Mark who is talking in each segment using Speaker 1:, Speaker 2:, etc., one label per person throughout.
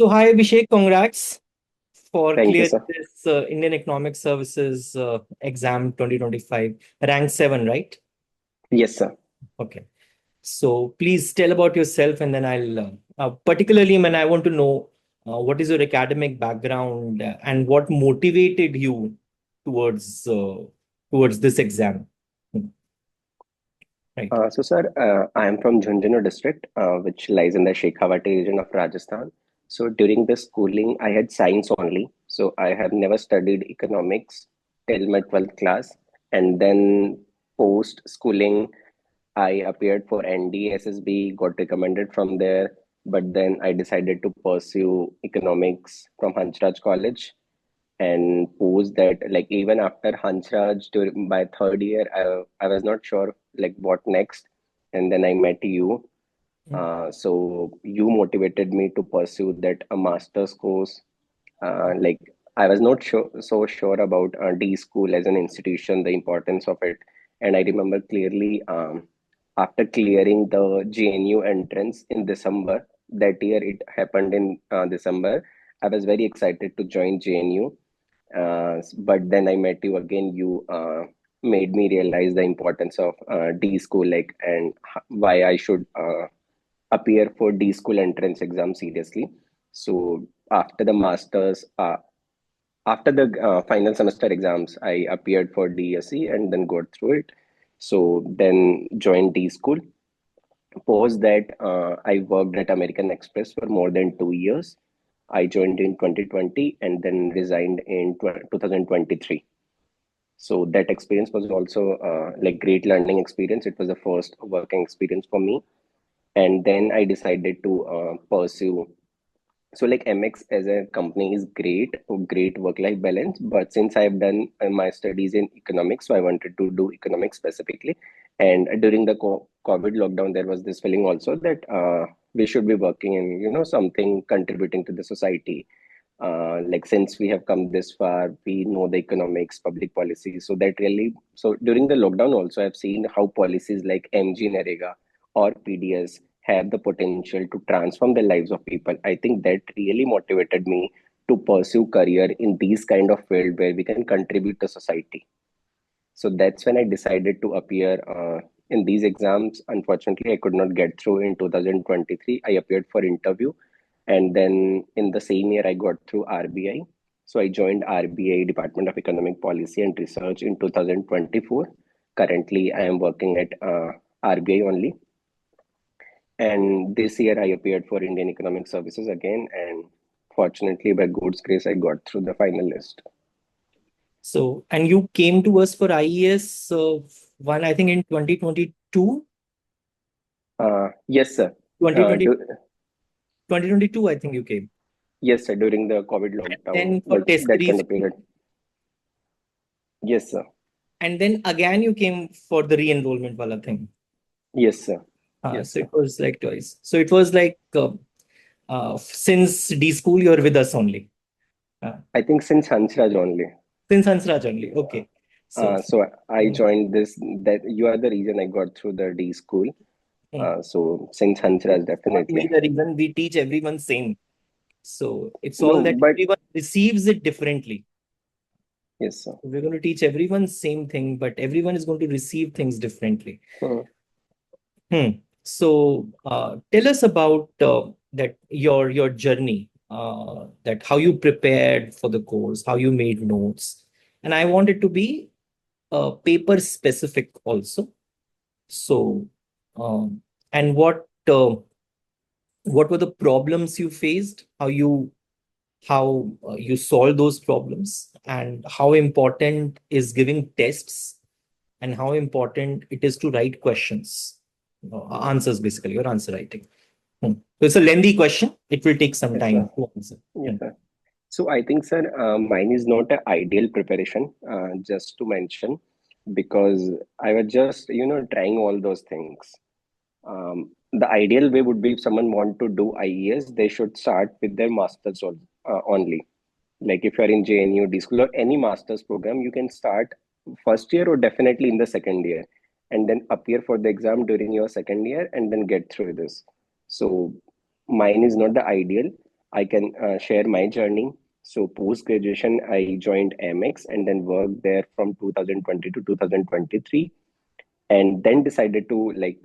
Speaker 1: So hi Abhishek, congrats for
Speaker 2: Thank you,
Speaker 1: clearing
Speaker 2: sir.
Speaker 1: this Indian Economic Services exam 2025, rank 7, right?
Speaker 2: Yes, sir.
Speaker 1: Okay. So please tell about yourself and then I'll particularly when I want to know what is your academic background and what motivated you towards towards this exam. Hmm, right.
Speaker 2: Sir, I am from Jhunjhunu district, which lies in the Shekhawati region of Rajasthan. So, during the schooling, I had science only. So, I have never studied economics till my 12th class. And then, post schooling, I appeared for NDSSB, got recommended from there. But then I decided to pursue economics from Hansraj College. And post that, like even after Hansraj during my third year, I was not sure like what next. And then I met you.
Speaker 1: Hmm.
Speaker 2: So you motivated me to pursue that a master's course. Like I was not so sure about D school as an institution, the importance of it. And I remember clearly after clearing the JNU entrance in December, that year it happened in December, I was very excited to join JNU. But then I met you again. You made me realize the importance of D school, like, and why I should appear for D school entrance exam seriously. So after the masters, after the final semester exams, I appeared for DSE and then got through it. So then joined D school. Post that, I worked at American Express for more than 2 years. I joined in 2020 and then resigned in 2023. So that experience was also like great learning experience. It was the first working experience for me. And then I decided to pursue. So like MX as a company is great, great work-life balance. But since I've done my studies in economics, so I wanted to do economics specifically. And during the COVID lockdown, there was this feeling also that we should be working in, something contributing to the society. Like since we have come this far, we know the economics, public policy. So that really, so during the lockdown also, I've seen how policies like MG Narega or PDS have the potential to transform the lives of people. I think that really motivated me to pursue career in these kind of field where we can contribute to society. So that's when I decided to appear in these exams. Unfortunately, I could not get through in 2023. I appeared for interview, and then in the same year, I got through RBI. So I joined RBI Department of Economic Policy and Research in 2024. Currently, I am working at RBI only. And this year, I appeared for Indian Economic Services again, and fortunately, by God's grace, I got through the final list.
Speaker 1: So and you came to us for IES one I think in 2022,
Speaker 2: Yes, sir. Uh,
Speaker 1: 2020,
Speaker 2: do,
Speaker 1: 2022 I think you came.
Speaker 2: Yes, sir, during the COVID lockdown,
Speaker 1: Then for test
Speaker 2: that kind
Speaker 1: series,
Speaker 2: of period. Yes, sir.
Speaker 1: and then again you came for the re-enrollment wala thing.
Speaker 2: Yes, sir. Yes,
Speaker 1: So
Speaker 2: sir.
Speaker 1: it was like twice. So it was like since D school you're with us only. Uh,
Speaker 2: I think since Hansraj only.
Speaker 1: since Hansraj only. Okay. So
Speaker 2: So I
Speaker 1: mm,
Speaker 2: joined this, that you are the reason I got through the D school.
Speaker 1: mm,
Speaker 2: So since Hansraj,
Speaker 1: not
Speaker 2: definitely.
Speaker 1: me the reason we teach everyone same. So it's all
Speaker 2: No,
Speaker 1: that
Speaker 2: but
Speaker 1: everyone receives it differently.
Speaker 2: yes, sir.
Speaker 1: We're going to teach everyone same thing, but everyone is going to receive things differently.
Speaker 2: Hmm.
Speaker 1: Hmm. So tell us about that your journey, that how you prepared for the course, how you made notes, and I want it to be paper specific also. So and what were the problems you faced, how you solve those problems, and how important is giving tests, and how important it is to write questions, answers, basically your answer writing. Hmm. So it's a lengthy question, it will take some
Speaker 2: Yes, sir.
Speaker 1: time to answer.
Speaker 2: Yes,
Speaker 1: Hmm.
Speaker 2: sir. So I think, sir, mine is not an ideal preparation, just to mention, because I was just, trying all those things. The ideal way would be if someone want to do IES, they should start with their masters only. Like if you're in JNU, D school, or any master's program, you can start first year or definitely in the second year, and then appear for the exam during your second year and then get through this. So mine is not the ideal. I can share my journey. So post graduation, I joined Amex and then worked there from 2020 to 2023, and then decided to like,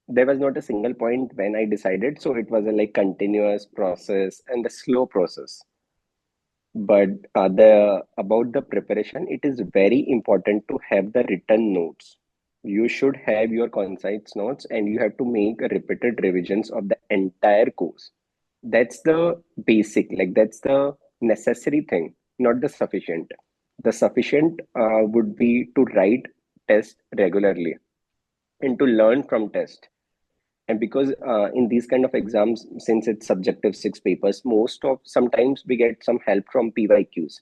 Speaker 2: there was not a single point when I decided. So it was a like continuous process and a slow process. But the about the preparation, it is very important to have the written notes. You should have your concise notes, and you have to make repeated revisions of the entire course. That's the basic, like that's the necessary thing, not the sufficient. The sufficient would be to write test regularly and to learn from test. And because in these kind of exams, since it's subjective 6 papers, most of sometimes we get some help from pyqs.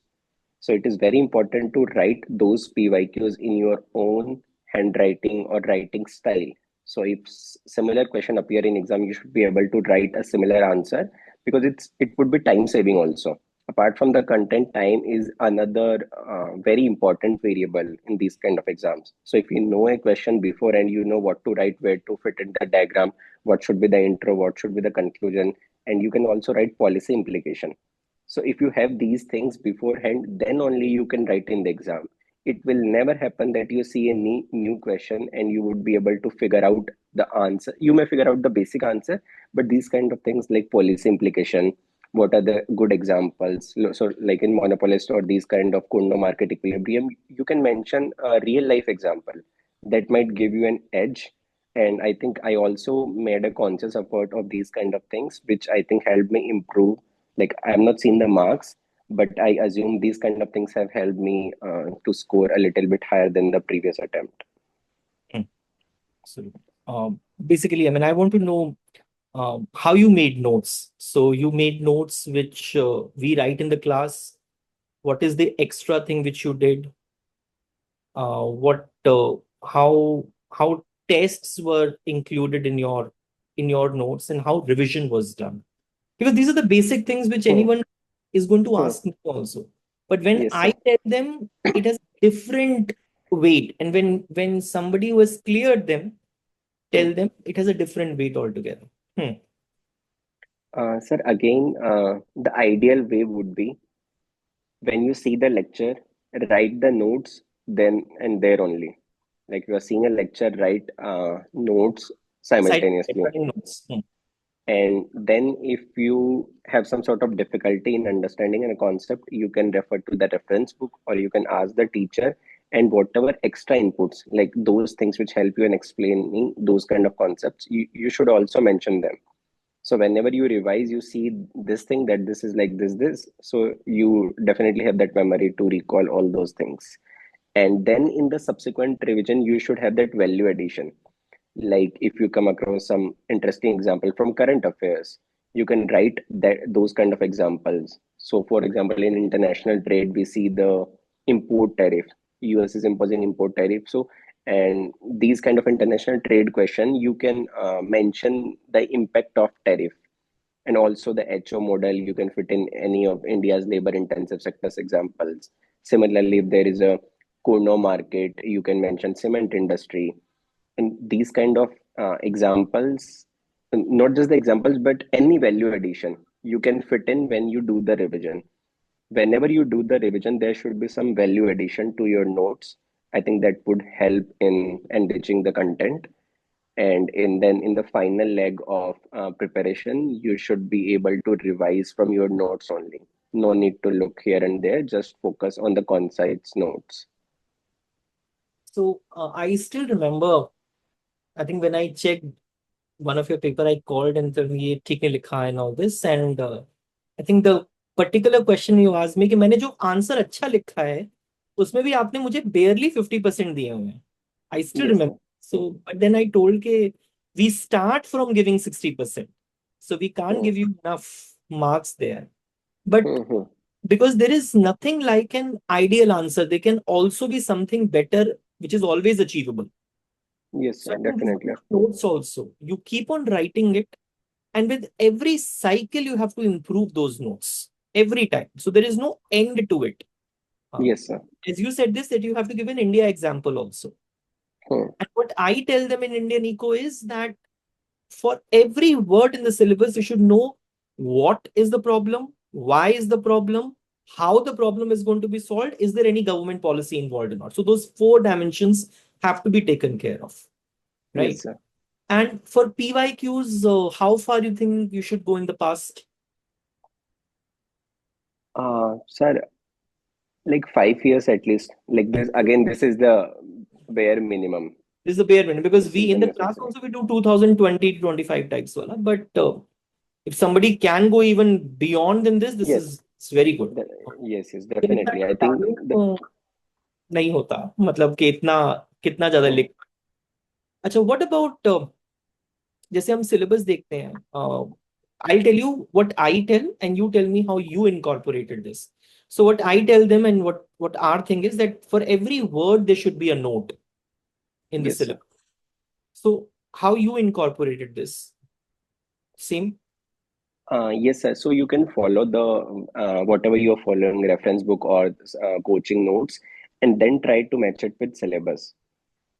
Speaker 2: So it is very important to write those pyqs in your own handwriting or writing style. So if similar question appear in exam, you should be able to write a similar answer, because it would be time saving also. Apart from the content, time is another very important variable in these kind of exams. So if you know a question before and you know what to write, where to fit in the diagram, what should be the intro, what should be the conclusion, and you can also write policy implication. So if you have these things beforehand, then only you can write in the exam. It will never happen that you see a new question and you would be able to figure out the answer. You may figure out the basic answer, but these kind of things like policy implication, what are the good examples? So like in monopolist or these kind of Kundo market equilibrium, you can mention a real life example that might give you an edge. And I think I also made a conscious effort of these kind of things, which I think helped me improve. Like I have not seen the marks, but I assume these kind of things have helped me to score a little bit higher than the previous attempt.
Speaker 1: Hmm. So, basically, I mean, I want to know how you made notes. So you made notes which we write in the class. What is the extra thing which you did? What how tests were included in your notes, and how revision was done? Because these are the basic things which
Speaker 2: Hmm.
Speaker 1: anyone is going to
Speaker 2: Hmm.
Speaker 1: ask me also. But when
Speaker 2: Yes,
Speaker 1: I
Speaker 2: sir.
Speaker 1: tell them, it has different weight. And when somebody who has cleared them,
Speaker 2: Hmm.
Speaker 1: tell them, it has a different weight altogether. Hmm.
Speaker 2: Sir, again, the ideal way would be when you see the lecture, write the notes then and there only. Like you are seeing a lecture, write notes
Speaker 1: Side
Speaker 2: simultaneously.
Speaker 1: writing notes. Hmm.
Speaker 2: And then if you have some sort of difficulty in understanding a concept, you can refer to the reference book, or you can ask the teacher, and whatever extra inputs, like those things which help you in explaining those kind of concepts, you should also mention them. So whenever you revise, you see this thing, that this is like this. So you definitely have that memory to recall all those things. And then in the subsequent revision, you should have that value addition. Like if you come across some interesting example from current affairs, you can write that those kind of examples. So for example, in international trade, we see the import tariff. US is imposing import tariff. So and these kind of international trade question, you can mention the impact of tariff. And also the HO model, you can fit in any of India's labor intensive sectors examples. Similarly, if there is a Kuno market, you can mention cement industry. And these kind of examples, not just the examples, but any value addition you can fit in when you do the revision. Whenever you do the revision, there should be some value addition to your notes. I think that would help in enriching the content. And then in the final leg of preparation, you should be able to revise from your notes only. No need to look here and there, just focus on the concise notes.
Speaker 1: So I still remember, I think when I checked one of your paper, I called and told me ये ठीक नहीं लिखा है and all this. And I think the particular question you asked me कि मैंने जो answer अच्छा लिखा है उसमें भी आपने मुझे barely 50% दिए हुए हैं. I still
Speaker 2: Yes,
Speaker 1: remember.
Speaker 2: sir.
Speaker 1: So, but then I told कि we start from giving 60%. So we can't
Speaker 2: Hmm.
Speaker 1: give you enough marks there. But
Speaker 2: Hmm. Hmm.
Speaker 1: because there is nothing like an ideal answer, there can also be something better, which is always achievable.
Speaker 2: Yes,
Speaker 1: So I
Speaker 2: sir,
Speaker 1: think this is
Speaker 2: definitely.
Speaker 1: with notes also. You keep on writing it, and with every cycle, you have to improve those notes every time. So there is no end to it. Uh,
Speaker 2: Yes, sir.
Speaker 1: as you said this, that you have to give an India example also.
Speaker 2: Hmm.
Speaker 1: And what I tell them in Indian Eco is that for every word in the syllabus, you should know what is the problem, why is the problem, how the problem is going to be solved, is there any government policy involved or not. So those four dimensions have to be taken care of,
Speaker 2: Yes,
Speaker 1: right?
Speaker 2: sir.
Speaker 1: And for PYQs, how far you think you should go in the past?
Speaker 2: Sir, like 5 years at least. Like this again, this is the bare minimum.
Speaker 1: This is the bare minimum, because
Speaker 2: This is
Speaker 1: we
Speaker 2: the
Speaker 1: in the class
Speaker 2: necessary.
Speaker 1: also we do 2020 to 25 types wala, but if somebody can go even beyond than this
Speaker 2: Yes,
Speaker 1: is it's very good.
Speaker 2: the, yes, yes,
Speaker 1: in fact
Speaker 2: definitely. I think
Speaker 1: time
Speaker 2: the
Speaker 1: नहीं होता, मतलब कि इतना कितना ज्यादा
Speaker 2: hmm,
Speaker 1: लिख। अच्छा, what about जैसे हम सिलेबस देखते हैं, I'll tell you what I tell and you tell me how you incorporated this. So what I tell them and what our thing is that for every word there should be a note in the
Speaker 2: yes, sir.
Speaker 1: syllabus. So how you incorporated this? Same?
Speaker 2: Yes, sir. So you can follow the whatever you're following, reference book or coaching notes, and then try to match it with syllabus.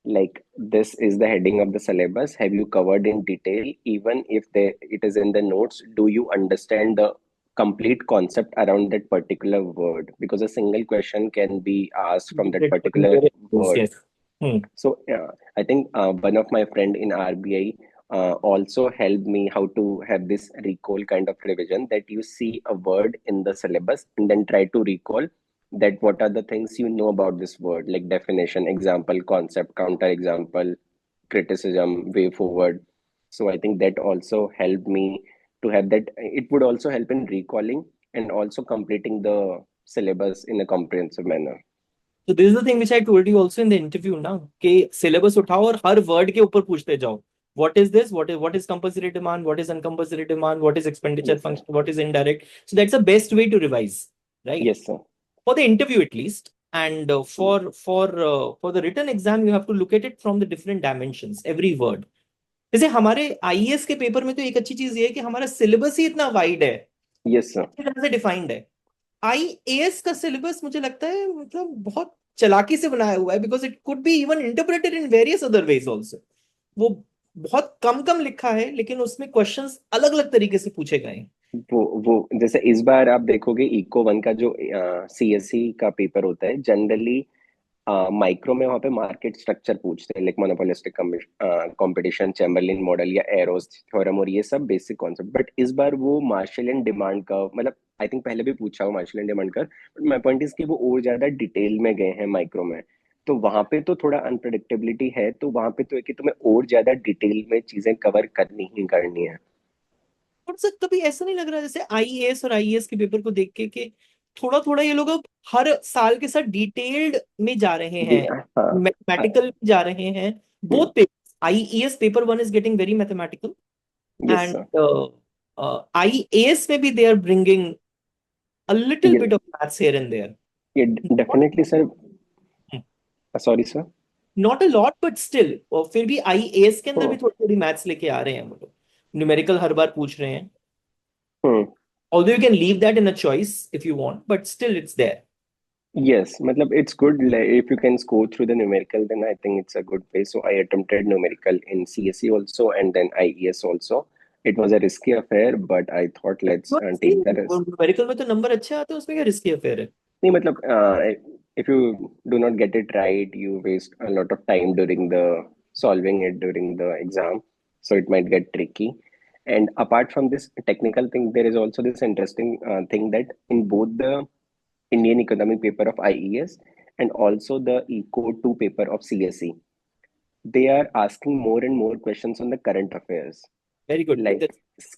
Speaker 2: Like this is the heading of the syllabus. Have you covered in detail? Even if it is in the notes, do you understand the complete concept around that particular word? Because a single question can be asked from that particular
Speaker 1: Yes,
Speaker 2: word.
Speaker 1: yes. Hmm.
Speaker 2: So I think one of my friend in RBI also helped me how to have this recall kind of revision, that you see a word in the syllabus and then try to recall that what are the things you know about this word, like definition, example, concept, counter example, criticism, way forward. So I think that also helped me to have that. It would also help in recalling and also completing the syllabus in a comprehensive manner.
Speaker 1: So this is the thing which I told you also in the interview ना, कि syllabus उठाओ और हर word के ऊपर पूछते जाओ. What is this? What is compulsory demand? What is uncompulsory demand? What is expenditure
Speaker 2: Yes, sir.
Speaker 1: function? What is indirect? So that's the best way to revise, right?
Speaker 2: Yes, sir.
Speaker 1: For the interview at least, and for the written exam you have to look at it from the different dimensions. Every word. जैसे हमारे IAS के paper में तो एक अच्छी चीज ये है कि हमारा सिलेबस ही इतना वाइड है,
Speaker 2: Yes, sir.
Speaker 1: अच्छी तरह से डिफाइंड है। आईएएस का सिलेबस मुझे लगता है मतलब बहुत चालाकी से बनाया हुआ है, because it could be even interpreted in various other ways also. वो बहुत कम कम लिखा है लेकिन उसमें क्वेश्चंस अलग अलग तरीके से पूछे गए हैं।
Speaker 2: वो जैसे इस बार आप देखोगे इको वन का जो सीएससी का पेपर होता है जनरली माइक्रो में, वहाँ पे मार्केट स्ट्रक्चर पूछते हैं, like monopolistic competition, Chamberlain model या एरोस थ्योरम, और ये सब बेसिक कॉन्सेप्ट। बट इस बार वो मार्शल एंड डिमांड का, मतलब आई थिंक पहले भी पूछा हो मार्शल एंड डिमांड का, बट माई पॉइंट इज कि वो और ज्यादा डिटेल में गए हैं माइक्रो में। तो वहां पे तो थोड़ा अनप्रडिक्टेबिलिटी है, तो वहां पे तो है कि तुम्हें और ज्यादा डिटेल में चीजें कवर करनी ही करनी है।
Speaker 1: और सर कभी ऐसा नहीं लग रहा जैसे आईएएस और आईएएस के पेपर को देख के कि थोड़ा थोड़ा ये लोग अब हर साल के साथ डिटेल्ड में जा रहे हैं,
Speaker 2: हाँ, हाँ।
Speaker 1: मैथमेटिकल में जा रहे हैं। Both papers, IES paper one is getting very mathematical
Speaker 2: yes
Speaker 1: and
Speaker 2: sir.
Speaker 1: IAS maybe they are bringing a little bit of maths here and there.
Speaker 2: ये
Speaker 1: Not,
Speaker 2: definitely sir. Sorry sir.
Speaker 1: not a lot, but still और फिर भी IAS के अंदर भी
Speaker 2: हम्म।
Speaker 1: थोड़ी थोड़ी maths लेके आ रहे हैं वो लोग, न्यूमेरिकल हर बार पूछ रहे हैं।
Speaker 2: हम्म।
Speaker 1: Although you can leave that in a choice if you want, but still it's there.
Speaker 2: Yes, मतलब it's good, if you can score through the numerical, then I think it's a good way. So I attempted numerical in CSE also and then IES also. It was a risky affair, but I thought let's take the risk.
Speaker 1: Numerical में तो number अच्छे आते हैं, उसमें क्या risky affair है?
Speaker 2: नहीं मतलब if you do not get it right, you waste a lot of time during the solving it during the exam, so it might get tricky. And apart from this technical thing, there is also this interesting thing that in both the Indian economic paper of IES and also the Eco 2 paper of CSE, they are asking more and more questions on the current affairs,
Speaker 1: Very good.
Speaker 2: like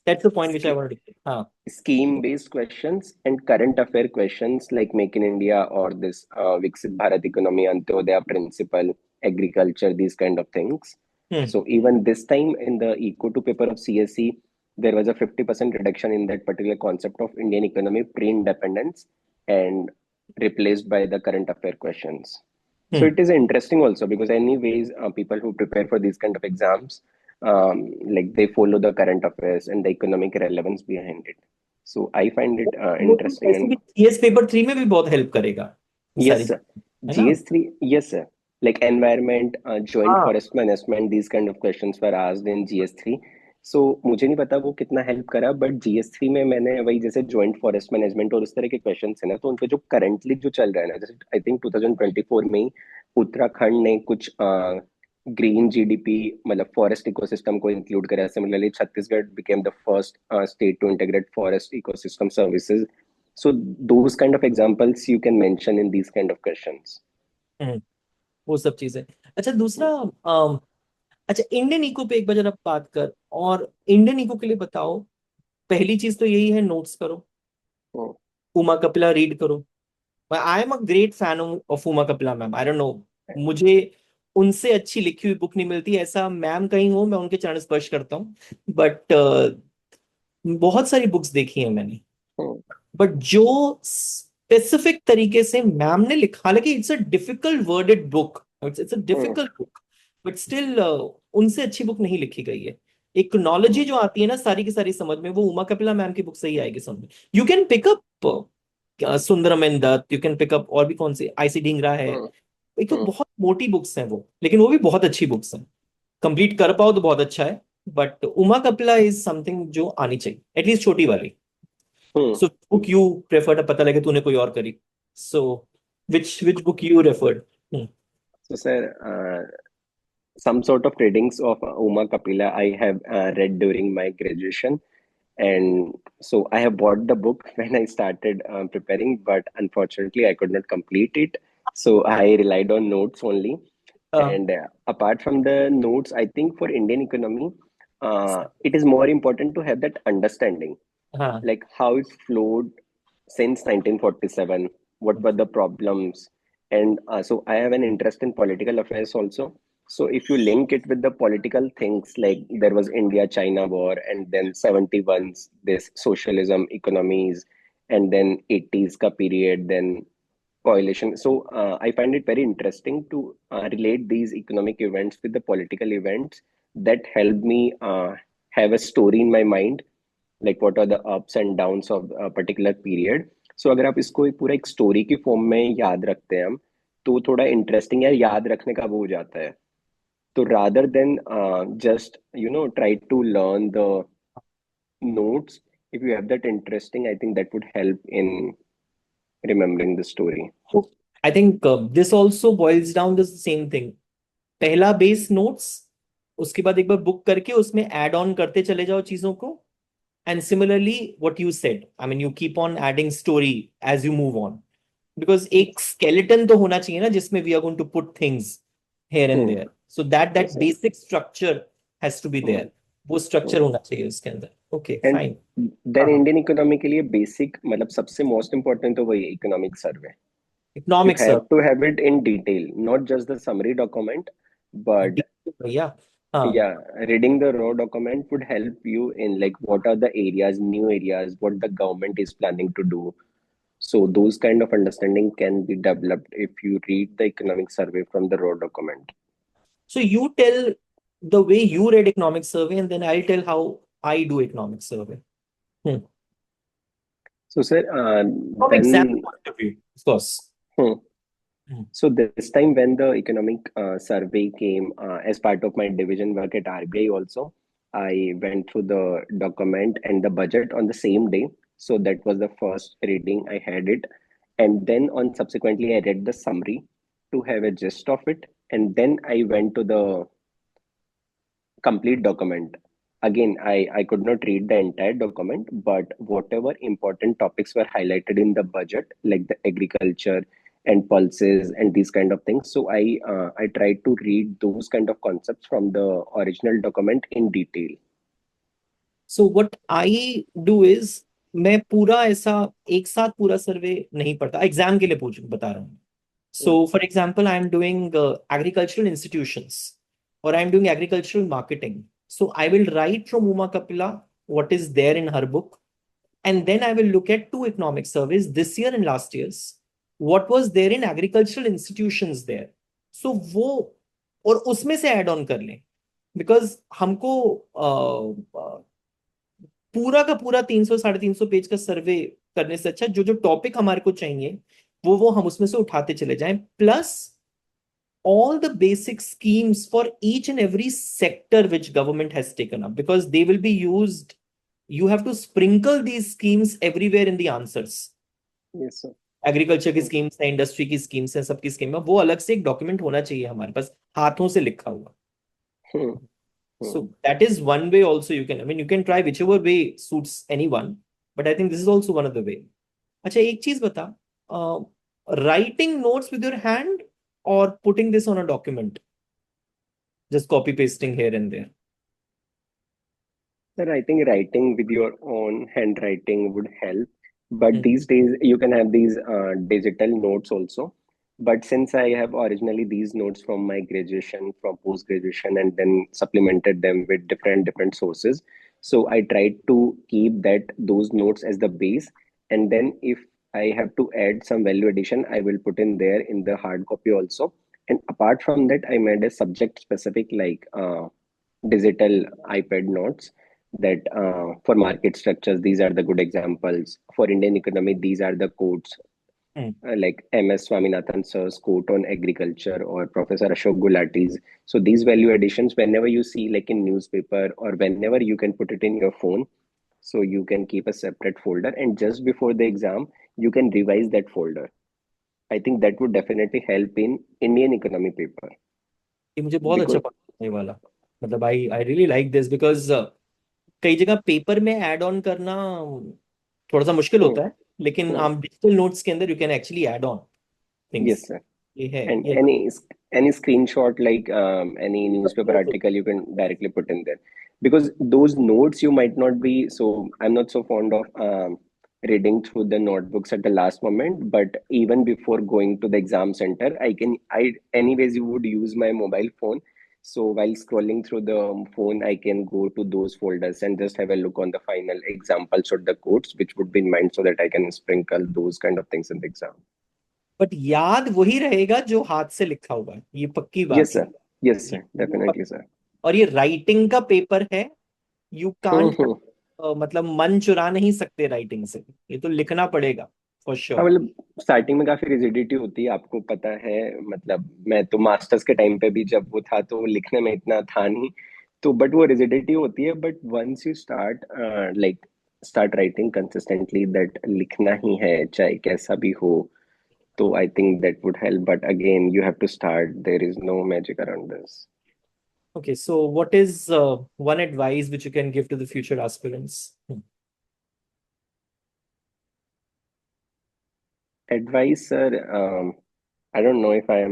Speaker 1: That's the point which I wanted to say. हाँ,
Speaker 2: scheme based questions and current affair questions like Make in India or this Viksit Bharat economy, Antyodaya principle, agriculture, these kind of things.
Speaker 1: Hmm,
Speaker 2: So even this time in the Eco 2 paper of CSE, there was a 50% reduction in that particular concept of Indian economy pre-independence and replaced by the current affair questions. So
Speaker 1: hmm.
Speaker 2: it is interesting also because anyways, people who prepare for these kind of exams, like they follow the current affairs and the economic relevance behind it. So I find it
Speaker 1: वो तो
Speaker 2: interesting
Speaker 1: ऐसे
Speaker 2: and
Speaker 1: भी GS paper three में भी बहुत help करेगा ये सारी
Speaker 2: yes, sir.
Speaker 1: चीजें, है ना?
Speaker 2: GS3, yes, sir. Like environment, joint
Speaker 1: हाँ,
Speaker 2: forest management, these kind of questions were asked in GS3. सो मुझे नहीं पता वो कितना हेल्प करा, बट GS3 में मैंने वही जैसे जॉइंट फॉरेस्ट मैनेजमेंट और उस तरह के क्वेश्चन है ना, तो उनपे जो करंटली जो चल रहा है ना, जैसे आई थिंक 2024 में ही उत्तराखंड ने कुछ ग्रीन जीडीपी मतलब फॉरेस्ट इकोसिस्टम को इंक्लूड करा। Similarly Chhattisgarh became the first state to integrate forest ecosystem services. So those kind of examples you can mention in these kind of questions.
Speaker 1: Hmm, वो सब चीजें। अच्छा, दूसरा, अच्छा, इंडियन इको पे एक बार जरा बात कर, और इंडियन इको के लिए बताओ। पहली चीज तो यही है, नोट्स करो, उमा कपिला रीड करो। I am a great fan of Uma Kapila ma'am, I don't know, मुझे उनसे अच्छी लिखी हुई बुक नहीं मिलती। ऐसा मैम कहीं हो, मैं उनके चरण स्पर्श करता हूँ, बट बहुत सारी बुक्स देखी हैं मैंने, बट जो स्पेसिफिक तरीके से मैम ने लिखा, हालांकि it's a difficult worded book, it's a difficult book, but still उनसे अच्छी बुक नहीं लिखी गई है। एक नॉलेज जो आती है ना सारी की सारी समझ में, वो उमा कपिला मैम की बुक से ही आएगी समझ में। You can pick up Sundaram and Dutt, you can pick up और भी कौन सी, आईसी ढींगरा है। एक तो बहुत मोटी बुक्स हैं वो, लेकिन वो भी बहुत अच्छी बुक्स हैं। कंप्लीट कर पाओ तो बहुत अच्छा है, but Uma Kapila is something जो आनी चाहिए, एटलीस्ट छोटी वाली। सो बुक यू प्रेफर्ड, पता लगे तूने कोई और करी। So which book you referred?
Speaker 2: So, sir, some sort of readings of Uma Kapila I have read during my graduation. And so I have bought the book when I started preparing, but unfortunately I could not complete it. So I relied on notes only. And apart from the notes, I think for Indian economy, it is more important to have that understanding,
Speaker 1: हाँ,
Speaker 2: like how it flowed since 1947, what were the problems. And so I have an interest in political affairs also. So if you link it with the political things, like there was India China war, and then 71's this socialism economies, and then 80's ka period, then coalition. So I find it very interesting to relate these economic events with the political events that help me have a story in my mind, like what are the ups and downs of a particular period. So अगर आप इसको एक पूरा एक story की form में याद रखते हैं हम, तो थोड़ा इंटरेस्टिंग है, याद रखने का वो हो जाता है। तो rather than just try to learn the notes, if you have that interesting, I think that would help in remembering the story.
Speaker 1: I think this also boils down the same thing. पहला base notes, उसके बाद एक बार book करके उसमें add on करते चले जाओ चीजों को। And similarly what you said, I mean you keep on adding story as you move on, because एक स्केलेटन तो होना चाहिए ना जिसमें we are going to put things here and
Speaker 2: Hmm.
Speaker 1: There, so that that
Speaker 2: Yes, sir.
Speaker 1: Basic structure has to be
Speaker 2: Hmm.
Speaker 1: There. वो
Speaker 2: Hmm.
Speaker 1: Structure होना चाहिए उसके अंदर। Okay,
Speaker 2: and
Speaker 1: fine.
Speaker 2: देन
Speaker 1: हाँ,
Speaker 2: इंडियन इकोनॉमी के लिए बेसिक मतलब सबसे मोस्ट इम्पोर्टेंट तो वही economic survey. You
Speaker 1: economics.
Speaker 2: have to have it in detail, not just the summary document, but
Speaker 1: भैया, हाँ।
Speaker 2: yeah, reading the raw document would help you in like what are the areas, new areas, what the government is planning to do. So those kind of understanding can be developed if you read the economic survey from the raw document.
Speaker 1: So you tell the way you read economic survey, and then I'll tell how I do economic survey. Hmm.
Speaker 2: So sir,
Speaker 1: From exam
Speaker 2: then
Speaker 1: point of view, of course.
Speaker 2: hmm,
Speaker 1: Hmm.
Speaker 2: so this time when the economic survey came as part of my division work at RBI also, I went through the document and the budget on the same day. So that was the first reading I had it. And then on subsequently, I read the summary to have a gist of it. And then I went to the complete document. Again, I could not read the entire document, but whatever important topics were highlighted in the budget, like the agriculture and pulses and these kind of things. So I tried to read those kind of concepts from the original document in detail.
Speaker 1: So what I do is, मैं पूरा ऐसा एक साथ पूरा सर्वे नहीं पढ़ता, exam के लिए पूछ बता रहा हूँ।
Speaker 2: Hmm.
Speaker 1: So for example, I am doing agricultural institutions, or I am doing agricultural marketing. So I will write from Uma Kapila what is there in her book, and then I will look at two economic surveys this year and last year's. What was there in agricultural institutions there? So वो और उसमें से add on कर लें, because हमको पूरा का पूरा 300 350 पेज का सर्वे करने से अच्छा जो जो टॉपिक हमारे को चाहिए वो हम उसमें से उठाते चले जाएं। Plus all the basic schemes for each and every sector which government has taken up, because they will be used. You have to sprinkle these schemes everywhere in the answers.
Speaker 2: Yes, sir.
Speaker 1: Agriculture की
Speaker 2: Hmm.
Speaker 1: Schemes है, industry की schemes है, सबकी scheme है, वो अलग से एक डॉक्यूमेंट होना चाहिए हमारे पास, हाथों से लिखा हुआ.
Speaker 2: Hmm. Hmm.
Speaker 1: So that is one way also you can, I mean, you can try whichever way suits anyone, but I think this is also one of the way. अच्छा, एक चीज बता, writing notes with your hand or putting this on a document, just copy pasting here and there.
Speaker 2: Sir, I think writing with your own handwriting would help. But
Speaker 1: Hmm.
Speaker 2: these days, you can have these digital notes also. But since I have originally these notes from my graduation, from post graduation, and then supplemented them with different sources, so I tried to keep that those notes as the base. And then if I have to add some value addition, I will put in there in the hard copy also. And apart from that, I made a subject specific like digital iPad notes that for market structures, these are the good examples. For Indian economy, these are the quotes
Speaker 1: Hmm.
Speaker 2: like MS Swaminathan sir's quote on agriculture or Professor Ashok Gulati's. So these value additions, whenever you see like in newspaper or whenever you can put it in your phone, so you can keep a separate folder and just before the exam, you can revise that folder. I think that would definitely help in Indian economy paper
Speaker 1: ये मुझे बहुत अच्छा
Speaker 2: because
Speaker 1: पड़ने वाला, मतलब I really like this, because कई जगह paper में ऐड ऑन करना थोड़ा सा मुश्किल
Speaker 2: hmm,
Speaker 1: होता है, लेकिन
Speaker 2: hmm,
Speaker 1: आप डिजिटल नोट्स के अंदर you can actually add on things.
Speaker 2: yes sir.
Speaker 1: ये है
Speaker 2: And
Speaker 1: ये.
Speaker 2: any screenshot like any newspaper article you can directly put in there because those notes you might not be so I'm not so fond of reading through the notebooks at the last moment but even before going to the exam center I anyways you would use my mobile phone so while scrolling through the phone I can go to those folders and just have a look on the final examples or the quotes which would be in mind so that I can sprinkle those kind of things in the exam.
Speaker 1: But याद वही रहेगा जो हाथ से लिखा हुआ है, ये पक्की बात
Speaker 2: Yes
Speaker 1: है.
Speaker 2: sir. Yes
Speaker 1: ये
Speaker 2: sir,
Speaker 1: ये
Speaker 2: definitely
Speaker 1: पक्की.
Speaker 2: sir.
Speaker 1: और ये राइटिंग का पेपर है, यू कांट,
Speaker 2: हम्म।
Speaker 1: मतलब मन चुरा नहीं सकते राइटिंग से, ये तो लिखना पड़ेगा फॉर
Speaker 2: हाँ
Speaker 1: श्योर.
Speaker 2: मतलब स्टार्टिंग में काफी रिजिडिटी होती है आपको पता है मतलब मैं तो मास्टर्स के टाइम पे भी जब वो था तो लिखने में इतना था नहीं तो बट वो रिजिडिटी होती है but once you start like start writing consistently that लिखना ही है चाहे कैसा भी हो तो I think that would help but again you have to start there is no magic around this.
Speaker 1: Okay, so what is one advice which you can give to the future aspirants?
Speaker 2: Advice sir, I don't know if I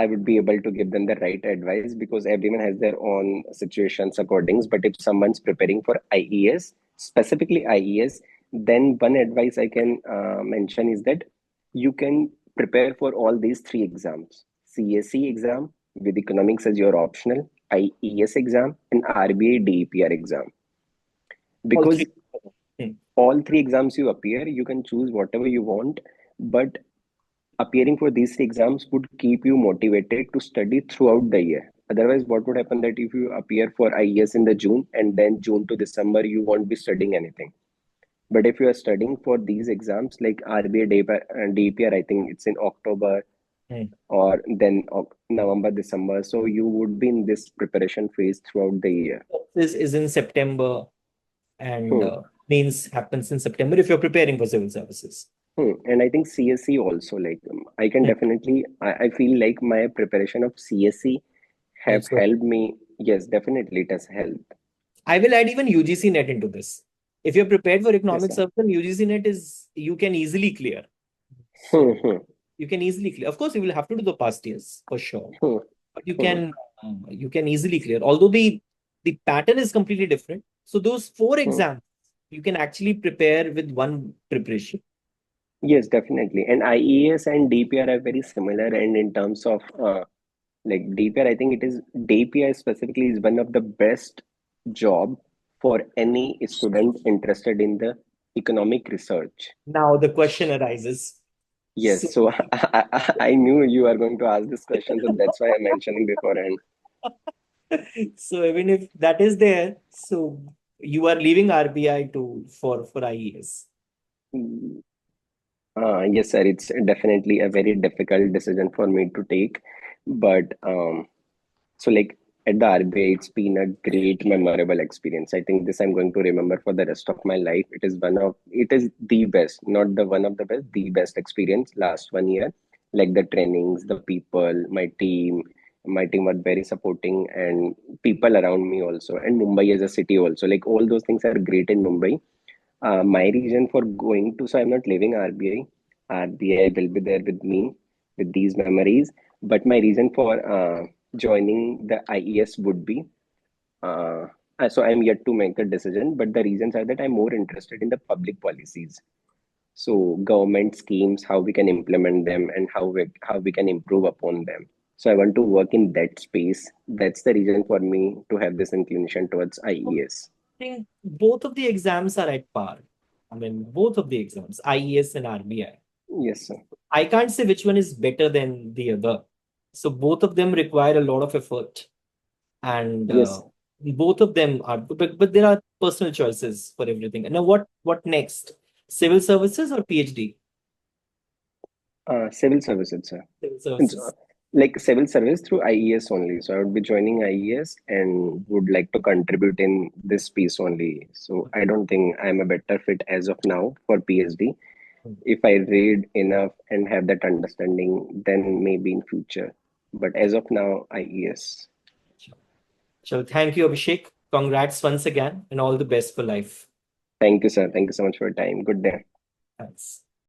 Speaker 2: would be able to give them the right advice because everyone has their own situations accordings. But if someone's preparing for IES, specifically IES, then one advice I can mention is that you can prepare for all these three exams: CSE exam with economics as your optional, IES exam, and RBI DEPR exam.
Speaker 1: All
Speaker 2: Because
Speaker 1: three. Hmm.
Speaker 2: all three exams you appear, you can choose whatever you want, but appearing for these exams would keep you motivated to study throughout the year. Otherwise, what would happen that if you appear for IES in the June and then June to December, you won't be studying anything. But if you are studying for these exams like RBA DPR, I think it's in October
Speaker 1: Hmm.
Speaker 2: or then November, December. So you would be in this preparation phase throughout the year.
Speaker 1: This is in September, and
Speaker 2: Hmm.
Speaker 1: means happens in September if you're preparing for civil services.
Speaker 2: Hmm. And I think CSE also, like I can
Speaker 1: Hmm.
Speaker 2: definitely, I feel like my preparation of CSE have
Speaker 1: Also,
Speaker 2: helped me. Yes, definitely it has helped.
Speaker 1: I will add even UGC net into this. If you're prepared for
Speaker 2: Yes,
Speaker 1: economic
Speaker 2: sir.
Speaker 1: service, UGC net is you can easily clear.
Speaker 2: Hmm,
Speaker 1: So
Speaker 2: hmm,
Speaker 1: you can easily clear. Of course, you will have to do the past years for sure,
Speaker 2: hmm,
Speaker 1: but
Speaker 2: hmm.
Speaker 1: you can easily clear. Although the pattern is completely different. So those four
Speaker 2: Hmm.
Speaker 1: exams you can actually prepare with one preparation.
Speaker 2: Yes, definitely. And IES and DPR are very similar. And in terms of like DPR, I think it is DPR specifically is one of the best job for any student interested in the economic research.
Speaker 1: Now the question arises. So,
Speaker 2: Yes, so I knew you are going to ask this question, so that's why I'm mentioning beforehand.
Speaker 1: so even if that is there, so you are leaving RBI to for IES.
Speaker 2: Yes, sir. It's definitely a very difficult decision for me to take, but so like at the RBI, it's been a great, memorable experience. I think this I'm going to remember for the rest of my life. It is the best, not the one of the best, the best experience last 1 year. Like the trainings, the people, my team were very supporting, and people around me also, and Mumbai as a city also. Like all those things are great in Mumbai. My reason for going to, so I'm not leaving RBI. RBI will be there with me with these memories. But my reason for joining the IES would be, uh, so I'm yet to make a decision, but the reasons are that I'm more interested in the public policies. So government schemes, how we can implement them and how we can improve upon them. So I want to work in that space. That's the reason for me to have this inclination towards IES.
Speaker 1: I think both of the exams are at par. I mean, both of the exams, IES and RBI.
Speaker 2: Yes, sir.
Speaker 1: I can't say which one is better than the other. So both of them require a lot of effort, and
Speaker 2: Yes.
Speaker 1: both of them are. But there are personal choices for everything. And now, what next? Civil services or PhD?
Speaker 2: Civil services, sir.
Speaker 1: Civil
Speaker 2: It's
Speaker 1: services.
Speaker 2: like civil service through IES only. So I would be joining IES and would like to contribute in this piece only. So I don't think I'm a better fit as of now for PhD. If I read enough and have that understanding, then maybe in future. But as of now, IES.
Speaker 1: So thank you, Abhishek. Congrats once again, and all the best for life.
Speaker 2: Thank you, sir. Thank you so much for your time. Good day.
Speaker 1: Thanks.